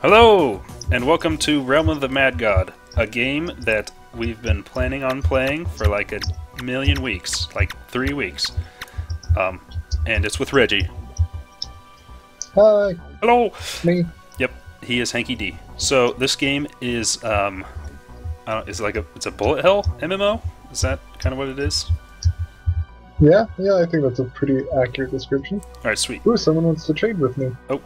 Hello, and welcome to Realm of the Mad God, a game that we've been planning on playing for like a million weeks, like 3 weeks. And it's with Reggie. Hi. Hello. Me. Yep, he is Hanky D. So this game is it's a bullet hell MMO. Is that kind of what it is? Yeah, I think that's a pretty accurate description. All right, sweet. Ooh, someone wants to trade with me. Oh,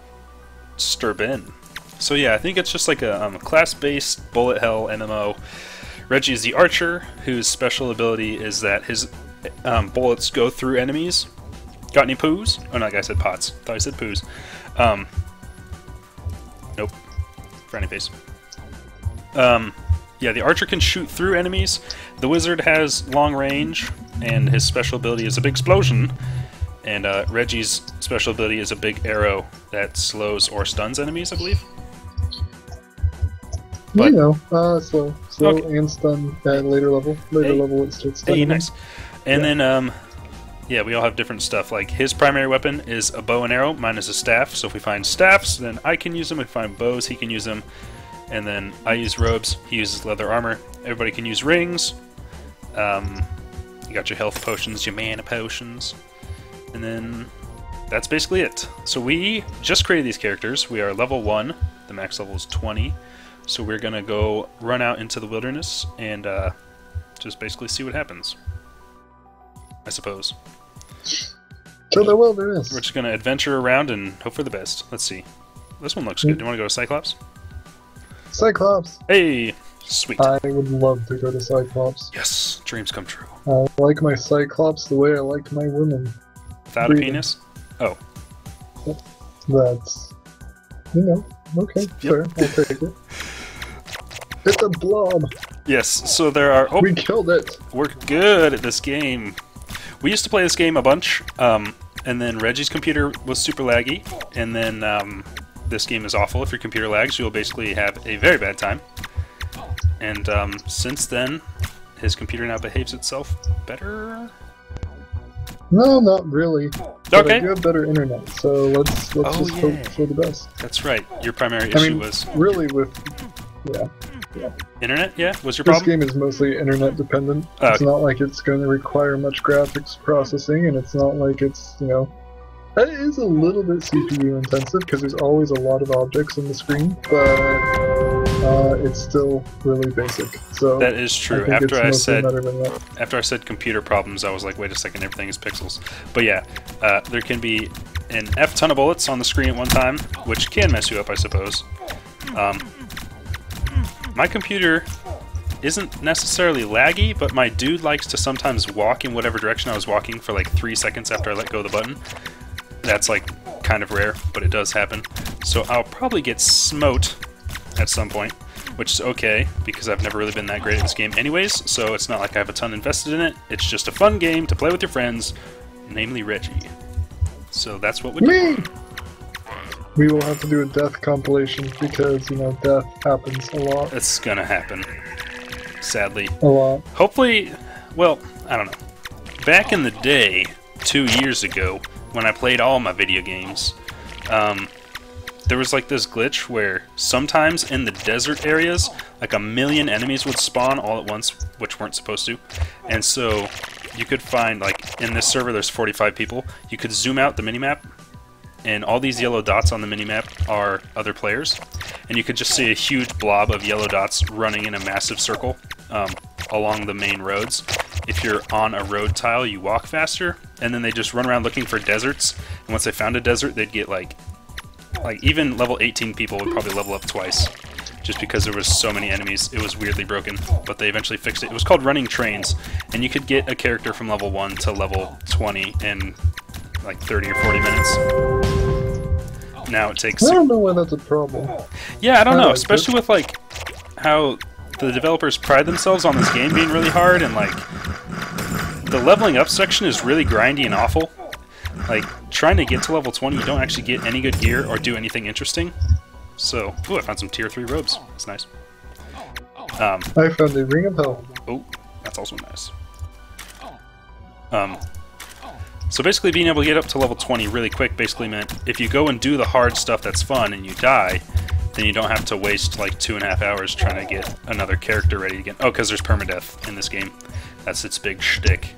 Sturbin. So yeah, I think it's just like a class-based bullet hell MMO. Reggie is the archer, whose special ability is that his bullets go through enemies. Got any poos? Oh no, I said pots. Thought I said poos. Nope. Frowny face. Yeah, the archer can shoot through enemies. The wizard has long range, and his special ability is a big explosion. And Reggie's special ability is a big arrow that slows or stuns enemies, I believe. But, slow okay. And stun at later level. Level it starts stunning. Hey, nice. And then, yeah, we all have different stuff. Like, his primary weapon is a bow and arrow, mine is a staff. So if we find staffs, then I can use them. If we find bows, he can use them. And then I use robes, he uses leather armor. Everybody can use rings. You got your health potions, your mana potions. And then that's basically it. So we just created these characters. We are level 1. The max level is 20. So we're going to go run out into the wilderness and just basically see what happens. I suppose. To the wilderness. We're just going to adventure around and hope for the best. Let's see. This one looks good. Do you want to go to Cyclops? Cyclops! Hey! Sweet. I would love to go to Cyclops. Yes! Dreams come true. I like my Cyclops the way I like my women. Without a penis? Oh. That's... okay, Yep. fair, I'll take it. It's a blob! Yes, so there are... Oh, we killed it! we're good at this game. We used to play this game a bunch, and then Reggie's computer was super laggy, and then this game is awful. If your computer lags, you'll basically have a very bad time. And since then, his computer now behaves itself better? No, not really. But Okay. I do have better internet, so let's just hope for the best. That's right. Your primary issue was... really with... Yeah. Internet? Yeah? Was your This problem? game is mostly internet dependent. Oh, It's not like it's going to require much graphics processing, and it's not like it's, It is a little bit CPU intensive, because there's always a lot of objects on the screen, but it's still really basic. So That is true. I think it's mostly better than that. After I said computer problems, I was like, wait a second, everything is pixels. But yeah, there can be an F ton of bullets on the screen at one time, which can mess you up, I suppose. My computer isn't necessarily laggy, but my dude likes to sometimes walk in whatever direction I was walking for like 3 seconds after I let go of the button. That's like kind of rare, but it does happen. So I'll probably get smote at some point, which is okay, because I've never really been that great at this game anyways, so it's not like I have a ton invested in it. It's just a fun game to play with your friends, namely Reggie. So that's what we do. Me! We will have to do a death compilation, because, death happens a lot. It's gonna happen. Sadly. A lot. Hopefully, well, I don't know. Back in the day, 2 years ago, when I played all my video games, there was like this glitch where sometimes in the desert areas, like 1 million enemies would spawn all at once, which weren't supposed to. And so you could find, like, in this server there's 45 people, you could zoom out the minimap, and all these yellow dots on the minimap are other players. And you could just see a huge blob of yellow dots running in a massive circle along the main roads. If you're on a road tile, you walk faster, and then they just run around looking for deserts. And once they found a desert, they'd get like even level 18 people would probably level up twice, just because there was so many enemies. It was weirdly broken, but they eventually fixed it. It was called running trains, and you could get a character from level 1 to level 20 in like 30 or 40 minutes. Now it takes... I don't know why that's a problem. Yeah, I don't know, especially with like how the developers pride themselves on this game being really hard, and like the leveling up section is really grindy and awful. Like, trying to get to level 20, you don't actually get any good gear or do anything interesting. So, ooh, I found some tier 3 robes. That's nice. I found a Ring of Hell. Oh, that's also nice. So basically being able to get up to level 20 really quick basically meant if you go and do the hard stuff that's fun and you die, then you don't have to waste like 2.5 hours trying to get another character ready again. Oh, because there's permadeath in this game. That's its big shtick.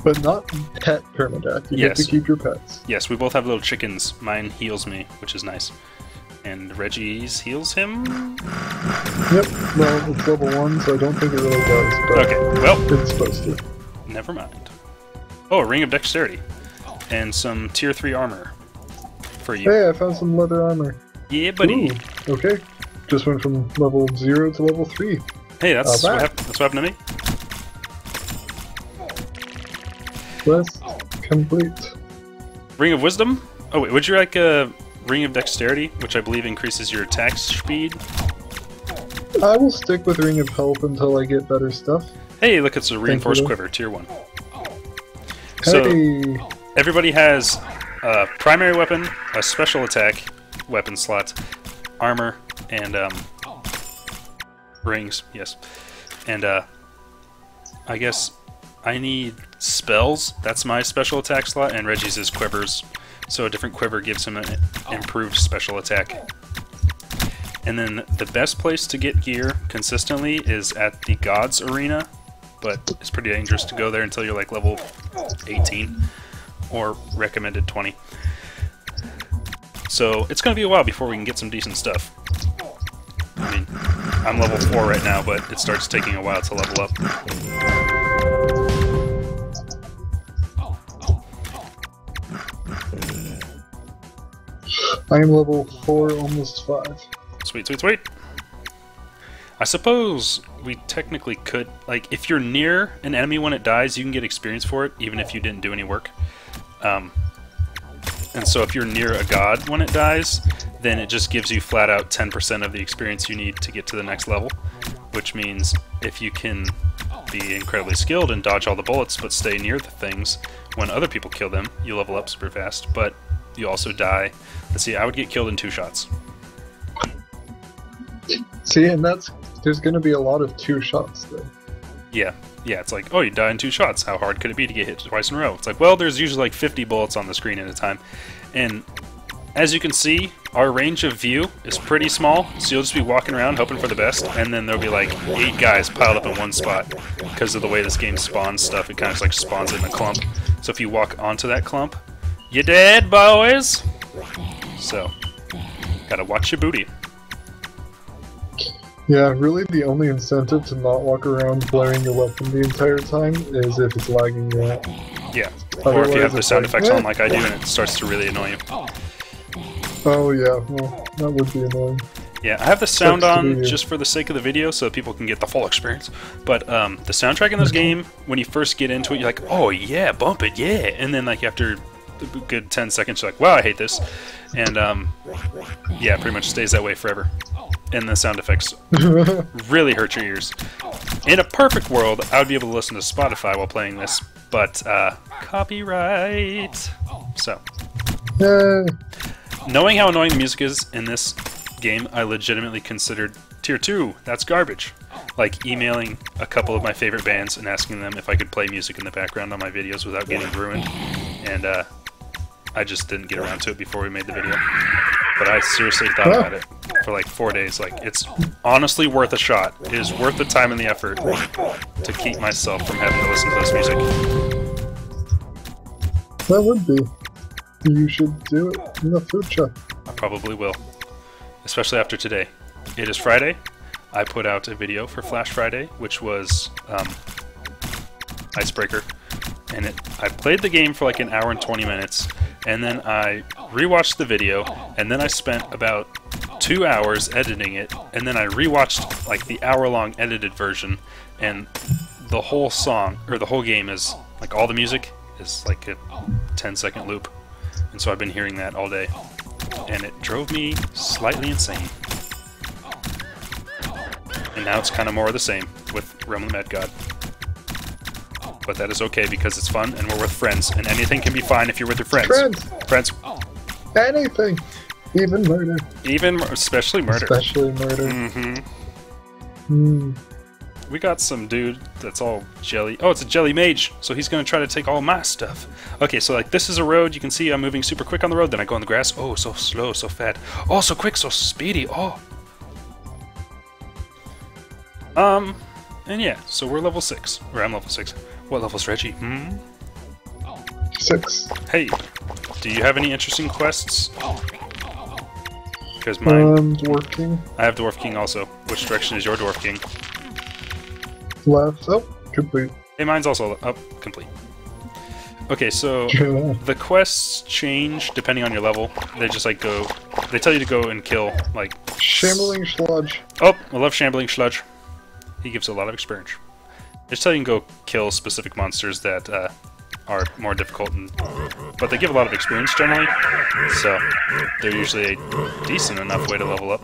But not pet permadeath. You Yes. get to keep your pets. Yes, we both have little chickens. Mine heals me, which is nice. And Reggie's heals him? Yep. Well, it's level 1, so I don't think it really does. But Okay, well, it's supposed to. never mind. Oh, a Ring of Dexterity. And some Tier 3 armor for you. Hey, I found some leather armor. Yeah, buddy. Ooh, okay. Just went from level 0 to level 3. Hey, that's Alright. that's what happened to me. Quest complete. Ring of Wisdom? Oh, wait, would you like a Ring of Dexterity, which I believe increases your attack speed? I will stick with Ring of Health until I get better stuff. Hey, look, it's a Reinforced you. Quiver, Tier 1. So, Hey! everybody has a primary weapon, a special attack weapon slot, armor, and rings, yes. And I guess I need spells. That's my special attack slot, and Reggie's is quivers. So a different quiver gives him an improved special attack. And then the best place to get gear consistently is at the Gods Arena, but it's pretty dangerous to go there until you're like level 18 or recommended 20. So it's going to be a while before we can get some decent stuff. I mean, I'm level 4 right now, but it starts taking a while to level up. I am level 4, almost 5. Sweet, sweet, sweet. I suppose we technically could, like, if you're near an enemy when it dies, you can get experience for it, even if you didn't do any work. And so if you're near a god when it dies, then it just gives you flat out 10% of the experience you need to get to the next level, which means if you can be incredibly skilled and dodge all the bullets but stay near the things, when other people kill them, you level up super fast, but you also die. Let's see, I would get killed in 2 shots. See, and there's gonna be a lot of 2 shots though. Yeah, it's like, oh, you die in 2 shots. How hard could it be to get hit twice in a row? It's like, well, there's usually like 50 bullets on the screen at a time. And as you can see, our range of view is pretty small, so you'll just be walking around hoping for the best, and then there'll be like 8 guys piled up in one spot. Because of the way this game spawns stuff, it kind of just like spawns it in a clump. So if you walk onto that clump, you're dead, boys! So, gotta watch your booty. Yeah, really the only incentive to not walk around blaring your weapon the entire time is if it's lagging you out. Yeah, or if you have the it's sound like, effects eh. on like I do and it starts to really annoy you. Oh yeah, well, that would be annoying. Yeah, I have the sound Sucks to on be you. just for the sake of the video so people can get the full experience. But the soundtrack in this game, when you first get into it, you're like, oh yeah, bump it, yeah. And then like after a good 10 seconds, you're like, wow, I hate this. And yeah, pretty much stays that way forever. And the sound effects really hurt your ears. In a perfect world, I would be able to listen to Spotify while playing this, but copyright. So, Yay! knowing how annoying the music is in this game, I legitimately considered Tier 2. That's garbage. Like emailing a couple of my favorite bands and asking them if I could play music in the background on my videos without getting ruined. And I just didn't get around to it before we made the video. But I seriously thought about it for like 4 days. Like, it's honestly worth a shot. It is worth the time and the effort to keep myself from having to listen to this music. That would be. You should do it in the future. I probably will. Especially after today. It is Friday. I put out a video for Flash Friday, which was Icebreaker. And I played the game for like an hour and 20 minutes, and then I rewatched the video, and then I spent about 2 hours editing it, and then I rewatched like the hour-long edited version, and the whole song, or the whole game is, like all the music is like a 10-second loop. And so I've been hearing that all day, and it drove me slightly insane. And now it's kind of more of the same with Realm of the Mad God. But that is okay because it's fun and we're with friends, and anything can be fine if you're with your friends. Friends. Anything. Even murder. Especially murder. Especially murder. Mm-hmm. Hmm. We got some dude that's all jelly. Oh, it's a jelly mage, so he's gonna try to take all my stuff. Okay, so like this is a road. You can see I'm moving super quick on the road. Then I go on the grass. Oh, so slow, so fat. Oh, so quick, so speedy. Oh. And yeah, so we're level 6. Or I'm level 6. What level's Reggie? 6. Hey, do you have any interesting quests? Because mine... Dwarf King. I have Dwarf King also. Which direction is your Dwarf King? Left. Oh, complete. Hey, mine's also up, complete. Okay, so the quests change depending on your level. They just like go... They tell you to go and kill, like... Shambling Sludge. Oh, I love Shambling Sludge. He gives a lot of experience. They just tell you can go kill specific monsters that are more difficult, but they give a lot of experience generally, so they're usually a decent enough way to level up.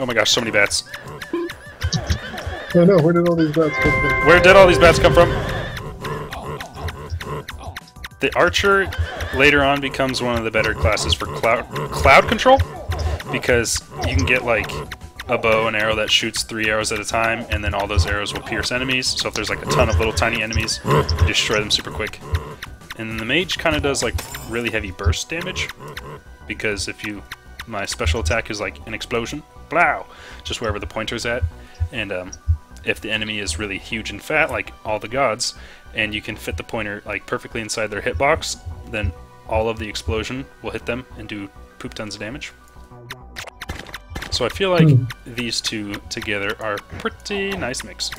Oh my gosh, so many bats. I know, where did all these bats come from? Where did all these bats come from? The archer later on becomes one of the better classes for cloud control, because you can get like a bow and arrow that shoots 3 arrows at a time, and then all those arrows will pierce enemies. So if there's like a ton of little tiny enemies, you destroy them super quick. And then the mage kind of does like really heavy burst damage, because if you... My special attack is like an explosion. Blow! Just wherever the pointer's at. And if the enemy is really huge and fat, like all the gods, and you can fit the pointer like perfectly inside their hitbox, then all of the explosion will hit them and do poop tons of damage. So I feel like these two together are a pretty nice mix.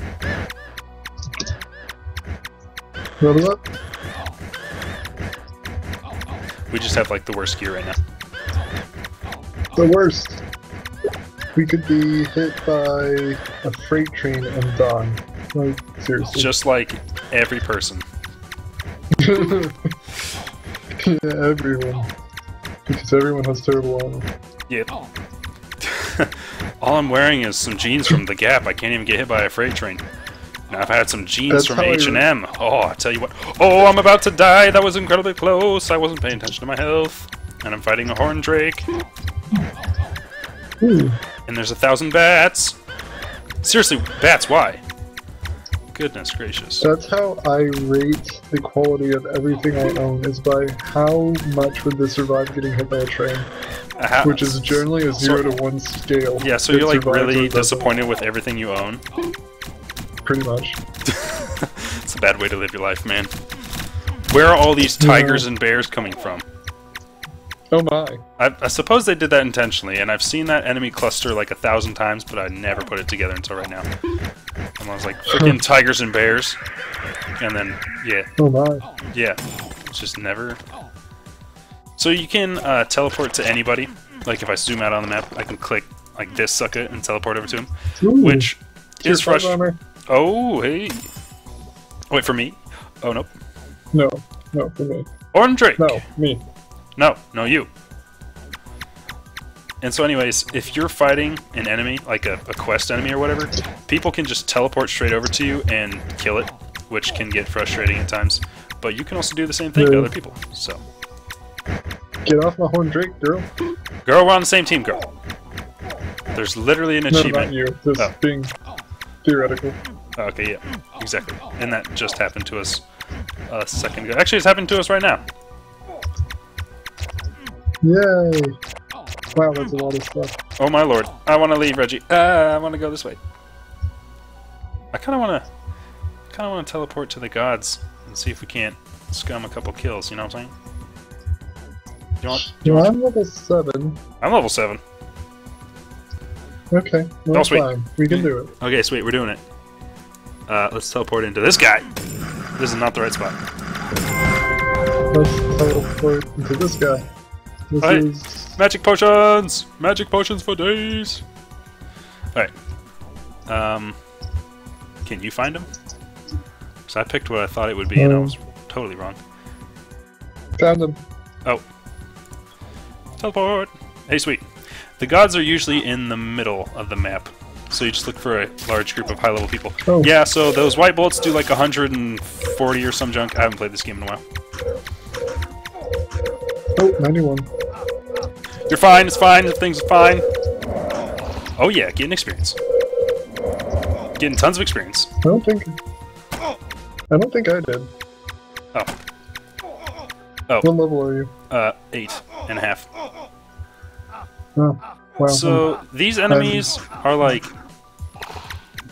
Level up? We just have like the worst gear right now. The worst. We could be hit by a freight train and die. Like, seriously. Just like every person. Yeah, everyone. Because everyone has terrible armor. Yep. All I'm wearing is some jeans from the Gap. I can't even get hit by a freight train. Now I've had some jeans from H&M. Oh, I tell you what. Oh, I'm about to die. That was incredibly close. I wasn't paying attention to my health. And I'm fighting a horn drake. Ooh. And there's 1,000 bats. Seriously, bats, why? Goodness gracious. That's how I rate the quality of everything I own, is by how much would this survive getting hit by a train. Which is generally a 0 to 1 scale. Yeah, so you're like really disappointed with everything you own? Pretty much. It's a bad way to live your life, man. Where are all these tigers and bears coming from? Oh my. I suppose they did that intentionally, and I've seen that enemy cluster like 1,000 times, but I never put it together until right now. And I was like, freaking tigers and bears. And then, yeah. Oh my. Yeah. It's just never... So you can teleport to anybody. Like if I zoom out on the map, I can click like this sucker and teleport over to him. Ooh. Which is frustrating. Oh, hey. Wait, for me? Oh, nope. No, for me. Orange Drake. No, me. No, you. And so anyways, if you're fighting an enemy, like a quest enemy or whatever, people can just teleport straight over to you and kill it, which can get frustrating at times. But you can also do the same thing to other people, so... Get off my horn drake, girl. Girl, we're on the same team, girl. There's literally an achievement. No, not you. Just being theoretical. Oh, okay, yeah. Exactly. And that just happened to us a second ago. Actually, it's happened to us right now. Yay! Wow, that's a lot of stuff. Oh my lord. I want to leave, Reggie. I want to go this way. I kind of want to teleport to the gods and see if we can't scum a couple kills, you know what I'm saying? I'm level 7. I'm level 7. Okay, well, oh, sweet. Fine. We can do it. Okay, sweet, we're doing it. Let's teleport into this guy. This is not the right spot. Let's teleport into this guy. This is... Magic potions! Magic potions for days! Alright. Can you find him? Because I picked what I thought it would be and I was totally wrong. Found him. Oh. Teleport! Hey, sweet. The gods are usually in the middle of the map, so you just look for a large group of high-level people. Oh. Yeah, so those white bolts do like 140 or some junk. I haven't played this game in a while. Oh, 91. You're fine, it's fine, things are fine. Oh yeah, getting experience. Getting tons of experience. I don't think I did. Oh. Oh. What level are you? 8.5. Oh, wow. So these enemies are like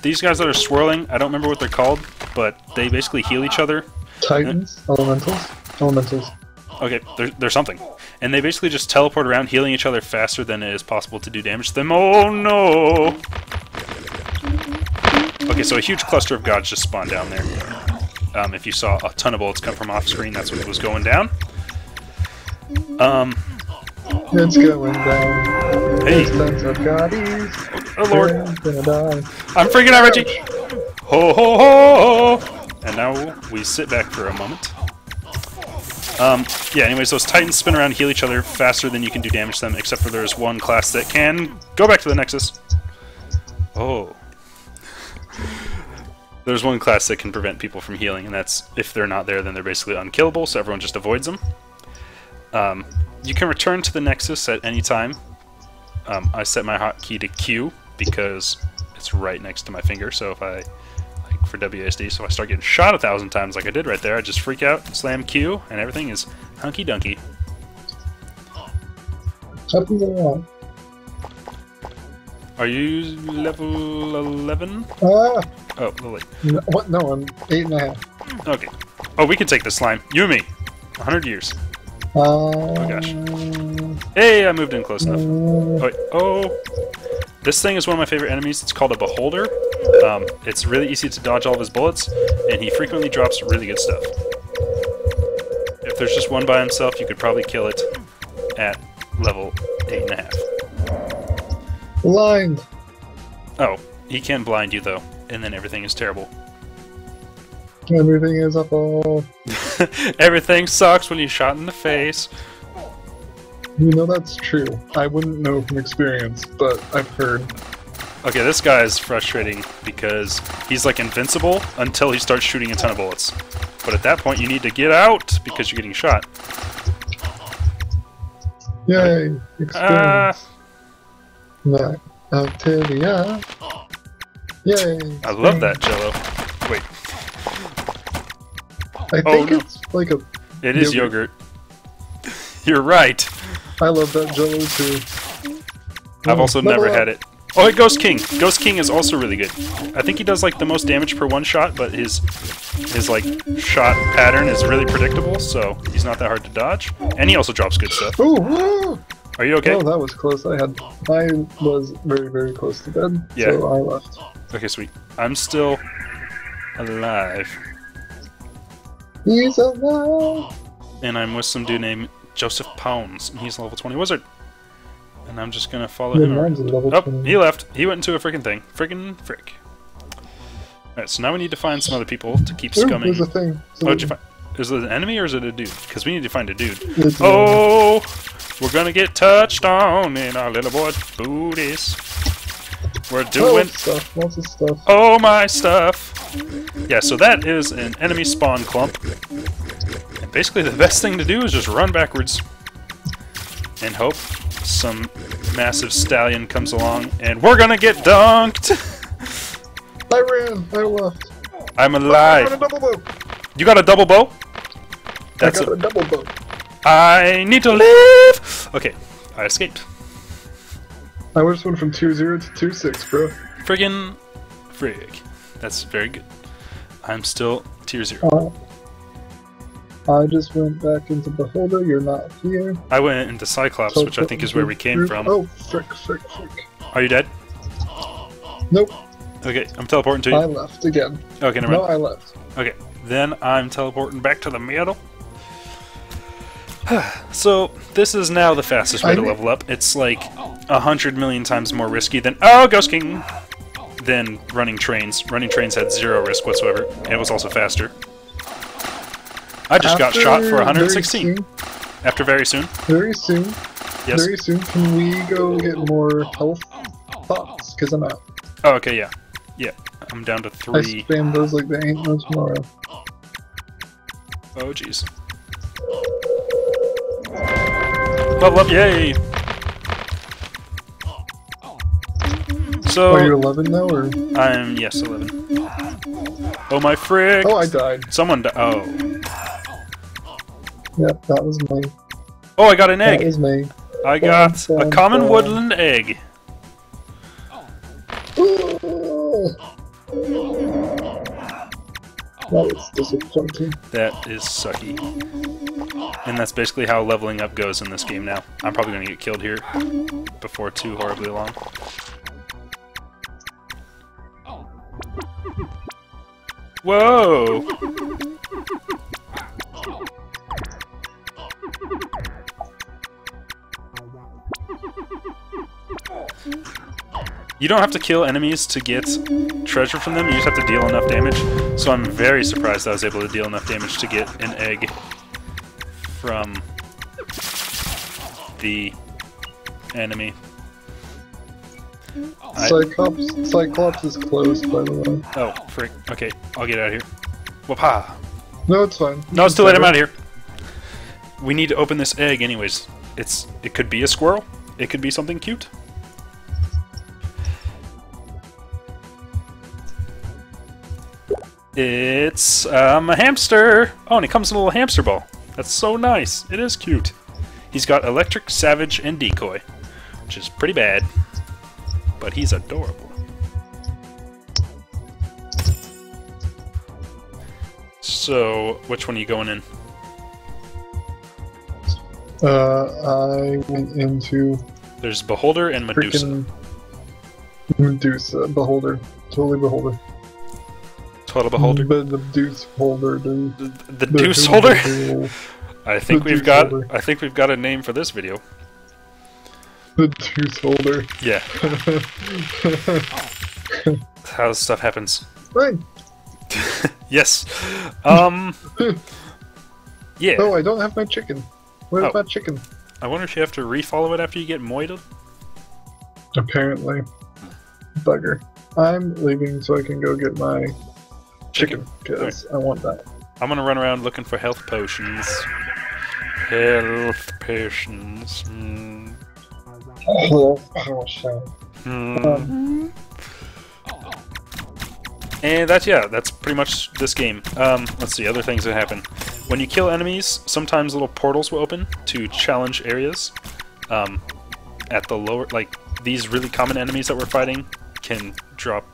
these guys that are swirling. I don't remember what they're called, but they basically heal each other. Titans, elementals. Okay, there's something, and they basically just teleport around, healing each other faster than it is possible to do damage to them. Oh no! Okay, so a huge cluster of gods just spawned down there. If you saw a ton of bullets come from off screen, that's what was going down. It's going down. Hey. Tons of goddies. Oh lord! Gonna die. I'm freaking out, Reggie! Ho ho ho! And now we sit back for a moment. Yeah, anyways, those titans spin around and heal each other faster than you can do damage to them, except for there's one class that can go back to the Nexus. Oh. There's one class that can prevent people from healing, and that's if they're not there, then they're basically unkillable, so everyone just avoids them. You can return to the Nexus at any time. I set my hotkey to Q because it's right next to my finger, so if I, like for WASD, so if I start getting shot 1,000 times like I did right there, I just freak out, slam Q, and everything is hunky-dunky. Happens a lot. Are you level 11? Ah! Oh, Lily. No, what? No, I'm 8.5. Okay. Oh, we can take this slime. You and me. 100 years. Oh gosh. Hey, I moved in close enough. Oh, wait. Oh. This thing is one of my favorite enemies. It's called a Beholder. It's really easy to dodge all of his bullets, and he frequently drops really good stuff. If there's just one by himself, you could probably kill it at level 8.5. Blind! Oh, he can blind you though, and then everything is terrible. Everything is awful. Everything sucks when you're shot in the face. You know that's true. I wouldn't know from experience, but I've heard. Okay, this guy is frustrating because he's like invincible until he starts shooting a ton of bullets. But at that point you need to get out because you're getting shot. Yay! Experience. That Activia. Yay! I love that Jello. Wait. I think it's like a... It is yogurt. You're right. I love that Jello too. I've also never had it. Oh, hey, Ghost King. Ghost King is also really good. I think he does like the most damage per one shot, but his like shot pattern is really predictable, so he's not that hard to dodge. And he also drops good stuff. Ooh, woo! Are you okay? Oh, that was close. I was very, very close to dead, yeah. So I left. Okay, sweet. I'm still alive. He's alive! And I'm with some dude named Joseph Pounds, and he's a level 20 wizard. And I'm just gonna follow him around. Oh, 20. he left. He went into a freaking thing. Frick. Alright, so now we need to find some other people to keep scumming. There's a thing. Oh, did you find? Is it an enemy or is it a dude? Because we need to find a dude. It's Oh! We're gonna get touched on in our little boy's booties. We're doing... stuff. Lots of stuff. Oh, my stuff! Yeah, so that is an enemy spawn clump. And basically the best thing to do is just run backwards. And hope some massive stallion comes along, and we're gonna get dunked! I ran! I left. I'm alive! I got a double bow! You got a double bow? I got a double bow. I need to live! Okay, I escaped. I just went from 2-0 to 2-6, bro. Friggin' frig. That's very good. I'm still tier 0. I just went back into Beholder, you're not here. I went into Cyclops, which I think is where we came from. Oh, frick. Are you dead? Nope. Okay, I'm teleporting to you. I left again. Okay, never No, mind. I left. Okay, then I'm teleporting back to the middle. So, this is now the fastest way to level up. It's like 100 million times more risky than... Oh, Ghost King! Than running trains. Running trains had 0 risk whatsoever, and it was also faster. I just got shot for 116. After very soon? Very soon. Yes. Very soon. Can we go get more health pots? Because I'm out. Oh, okay, yeah. Yeah, I'm down to 3. I spam those like there ain't no tomorrow. Oh, jeez. Level up, yay! So Are you 11 now, or? I'm yes 11. Oh my frick! Oh, I died. Someone died. Oh. Yep, that was me. Oh, I got an egg. That was me. I got a common woodland egg. That was disappointing. That is sucky. And that's basically how leveling up goes in this game now. I'm probably going to get killed here before too horribly long. Whoa! You don't have to kill enemies to get treasure from them, you just have to deal enough damage. So I'm very surprised I was able to deal enough damage to get an egg from the enemy. Cyclops is closed, by the way. Oh, frick. Okay, I'll get out of here. Whoop-ha! No, it's fine. No, it's too late, I'm out of here. We need to open this egg anyways. It could be a squirrel. It could be something cute. It's a hamster! Oh, and it comes in a little hamster ball. That's so nice. It is cute. He's got electric, savage, and decoy, which is pretty bad, but he's adorable. So, which one are you going in? I went into... There's Beholder and Medusa. Medusa. Beholder. Totally Beholder. Total Beholder? The Deuce holder, dude. The Deuce holder? I think we've got a name for this video. The Deuce holder. Yeah. How stuff happens. Fine. Yes. Yeah. Oh, I don't have my chicken. Where's my chicken? I wonder if you have to refollow it after you get moited? Apparently. Bugger. I'm leaving so I can go get my chicken, because I want that. I'm gonna run around looking for health potions. Health potions. Health potion. And that's pretty much this game. Let's see, other things that happen. When you kill enemies, sometimes little portals will open to challenge areas. At the lower, like, these really common enemies that we're fighting can drop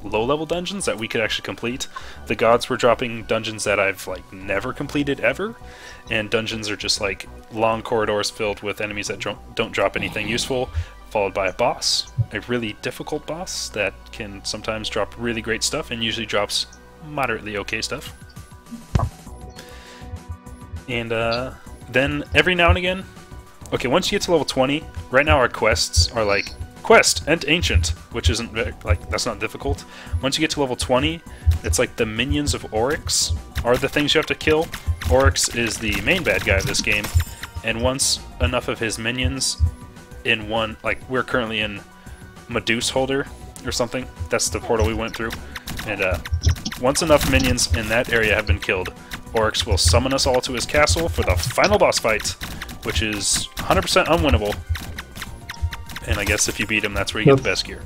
low-level dungeons that we could actually complete. The gods were dropping dungeons that I've, like, never completed ever. And dungeons are just, like, long corridors filled with enemies that don't drop anything useful, followed by a boss, a really difficult boss that can sometimes drop really great stuff and usually drops moderately okay stuff. And then every now and again, okay, once you get to level 20, right now our quests are like quest and ancient, which isn't like, that's not difficult. Once you get to level 20, it's like the minions of Oryx are the things you have to kill. Oryx is the main bad guy of this game, and once enough of his minions in one, like we're currently in Medusa holder or something, that's the portal we went through, and once enough minions in that area have been killed, Oryx will summon us all to his castle for the final boss fight, which is 100% unwinnable. And I guess if you beat him, that's where you get the best gear.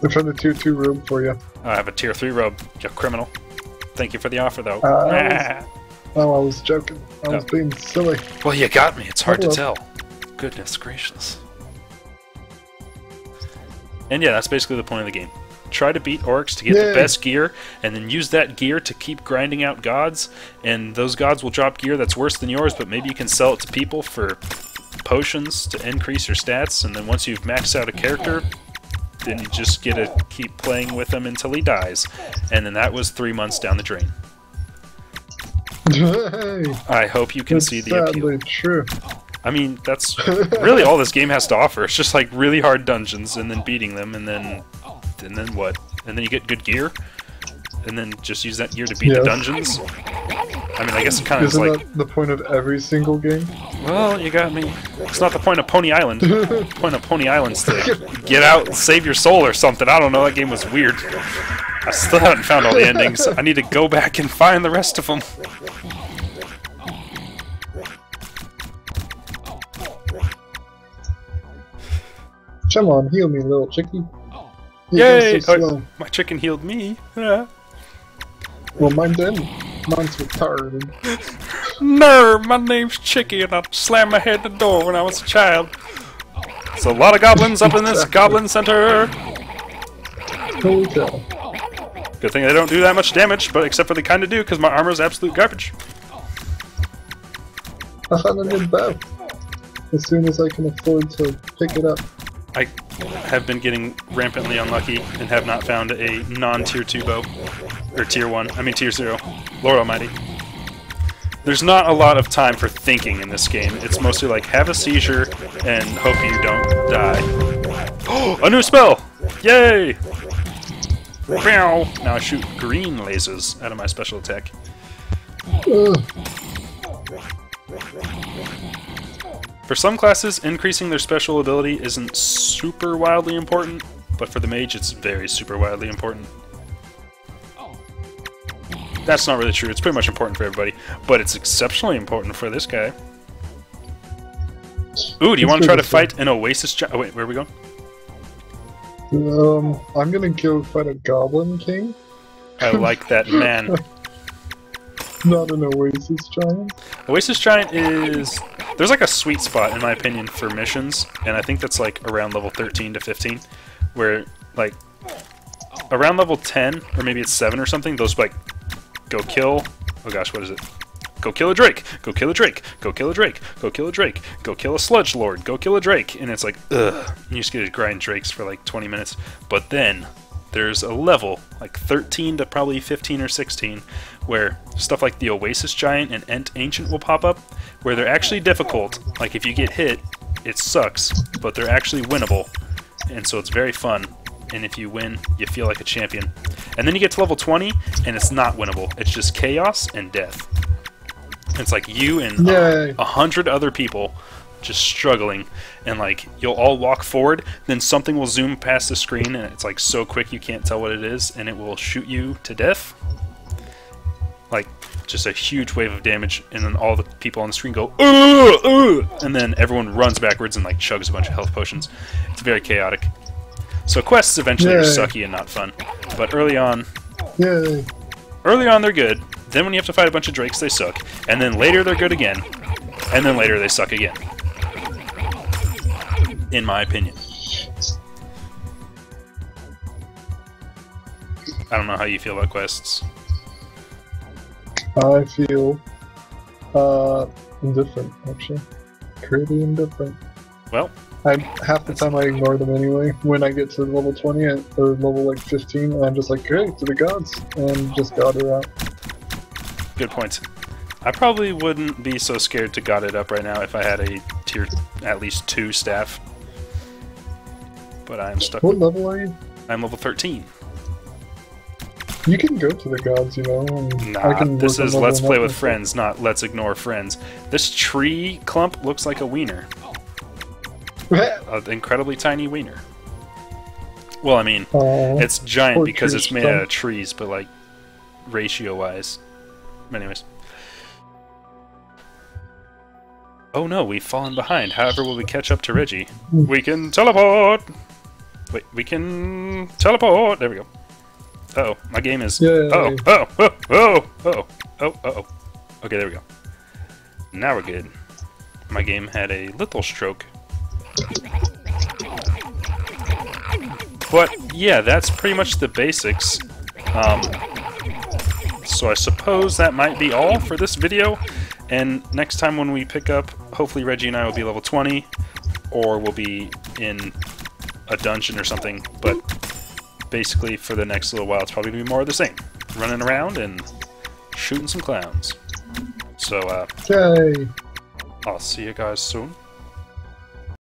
I found a tier 2 robe for you. I have a tier 3 robe, you criminal. Thank you for the offer, though. I was joking. I was being silly. Well, you got me. It's hard to tell. Goodness gracious. And yeah, that's basically the point of the game. Try to beat Oryx to get the best gear, and then use that gear to keep grinding out gods, and those gods will drop gear that's worse than yours, but maybe you can sell it to people for potions to increase your stats, and then once you've maxed out a character, then you just get to keep playing with him until he dies. And then that was 3 months down the drain. Hey, I hope you can see the appeal. True. I mean, that's really all this game has to offer. It's just like really hard dungeons, and then beating them, and then what? And then you get good gear, and then just use that gear to beat the dungeons. I mean, I guess it kind of is like... that the point of every single game? Well, you got me. It's not the point of Pony Island. The point of Pony Island's to get out and save your soul or something. I don't know, that game was weird. I still haven't found all the endings. I need to go back and find the rest of them. Come on, heal me, little chickie. Yay! So slow. My chicken healed me. Yeah. Well, mine didn't. Mine's retarded. No, my name's Chicky, and I slammed my head in the door when I was a child. There's a lot of goblins up in this goblin center. Holy cow. Good thing they don't do that much damage, but except for they kind of do, because my armor's absolute garbage. I found a new bow. As soon as I can afford to pick it up. I have been getting rampantly unlucky and have not found a non-tier 2 bow. Or tier 1. I mean tier 0. Lord almighty. There's not a lot of time for thinking in this game. It's mostly like, have a seizure and hope you don't die. Oh, a new spell! Yay! Now I shoot green lasers out of my special attack. For some classes, increasing their special ability isn't super wildly important, but for the mage it's very super wildly important. That's not really true, it's pretty much important for everybody, but it's exceptionally important for this guy. Ooh, do you want to try to fight an Oasis giant? Oh wait, where are we going? I'm gonna go fight a Goblin King. I like that, man. Not an Oasis Giant. Oasis Giant is... There's like a sweet spot, in my opinion, for missions, and I think that's like around level 13 to 15, where, like, around level 10, or maybe it's 7 or something, those, like, go kill... Oh gosh, what is it? Go kill a Drake! Go kill a Drake! Go kill a Drake! Go kill a Drake! Go kill a Sludge Lord! Go kill a Drake! And it's like, ugh. You just get to grind Drakes for like 20 minutes. But then, there's a level, like 13 to probably 15 or 16, where stuff like the Oasis Giant and Ancient will pop up, where they're actually difficult. Like, if you get hit, it sucks, but they're actually winnable. And so it's very fun. And if you win, you feel like a champion. And then you get to level 20, and it's not winnable. It's just chaos and death. It's like you and 100 other people just struggling, and like you'll all walk forward, then something will zoom past the screen, and it's like so quick you can't tell what it is, and it will shoot you to death. Like just a huge wave of damage, and then all the people on the screen go and then everyone runs backwards and like chugs a bunch of health potions. It's very chaotic. So quests eventually are sucky and not fun, but early on they're good. Then when you have to fight a bunch of Drakes, they suck. And then later they're good again. And then later they suck again. In my opinion. I don't know how you feel about quests. I feel indifferent, actually. Pretty indifferent. Well, half the time I ignore them anyway. When I get to level 20 or level like 15, I'm just like, great, to the gods, and just god her out. Good point. I probably wouldn't be so scared to god it up right now if I had a tier at least 2 staff. But I'm stuck. What level are you? I'm level 13. You can go to the gods, you know. And nah, this is let's play with friends, not let's ignore friends. This tree clump looks like a wiener. An incredibly tiny wiener. Well, I mean, it's giant because it's made out of trees, but like, ratio-wise. Anyways. Oh no, we've fallen behind. However, will we catch up to Reggie? We can teleport! Wait, we can teleport! There we go. Uh-oh, my game is... Uh-oh, uh-oh. Okay, there we go. Now we're good. My game had a little stroke. But, yeah, that's pretty much the basics. So I suppose that might be all for this video, and next time when we pick up, hopefully Reggie and I will be level 20, or we'll be in a dungeon or something, but basically for the next little while it's probably going to be more of the same. Running around and shooting some clowns. So, I'll see you guys soon.